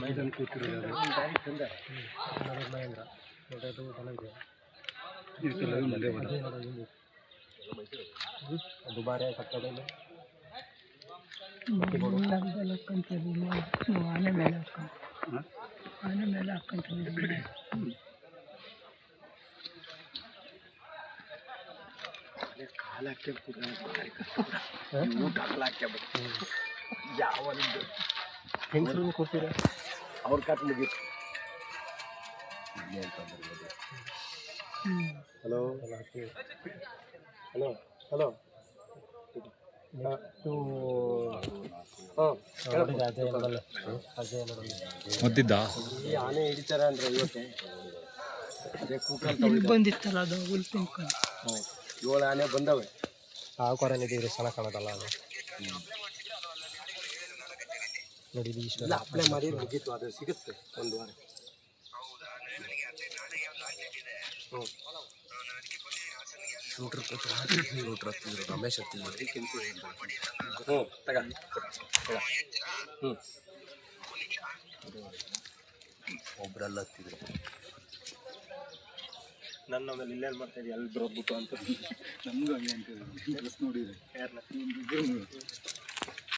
ಮೈದಾನ ಕೂತಿರೋದು ಮಹೇಂದ್ರ ನೋಡೋದು ಚೆನ್ನಾಗಿದೆ ದುಬಾರಿ ಕಟ್ಟೋದಿಲ್ಲ ಆನೆ ಮೇಲೆ ಹಾಕ್ಕೊಂತೀವಿ ಕಾಲು ಹಾಕ್ಯಬೇಕು ಯಾವ ಹೆಂಗಸರು ಕೊಡ್ತೀರ ಅವ್ರ ಕಾಟ್ ಮುಗೀತು. ಹಲೋ ಹಲೋ ಹಲೋ ಮುದ್ದಿದ್ದ ಈ ಆನೆ ಹಿಡಿತಾರ ಅಂದ್ರೆ ಇವತ್ತೆ ಅದೇ ಕೂಕಲ್ ಬಂದಿತ್ತಲ್ಲ ಅದು ಹುಲ್ ತಿನ್ಕೊಂಡು 7 ಆನೆ ಬಂದವೆ. ಆ ಕೊರನಿದ್ದೀವಿ ಚೆನ್ನಾಗಿ ಕಾಣೋದಲ್ಲ ಅದು ನೋಡಿ ಇಲ್ಲ ಅಪ್ಲೈ ಮಾಡಿ ಮುಗೀತು. ಅದು ಸಿಗುತ್ತೆ ಒಂದು ವಾರ. ರಮೇಶ್ ತಗ ಒಬ್ರೆಲ್ಲ ಹತ್ತಿದ್ರು ನನ್ನ ಮೇಲೆ ಇಲ್ಲೇನು ಮಾಡ್ತಾ ಇದ್ದೀವಿ ಎಲ್ಲಿ ಬರೋದ್ಬಿಟ್ಟು ಅಂತ ನಮಗೂ ಹಂಗೆ ಅಂತಿದ್ರು ನೋಡಿದ್ರೆ ಯಾರನ್ನ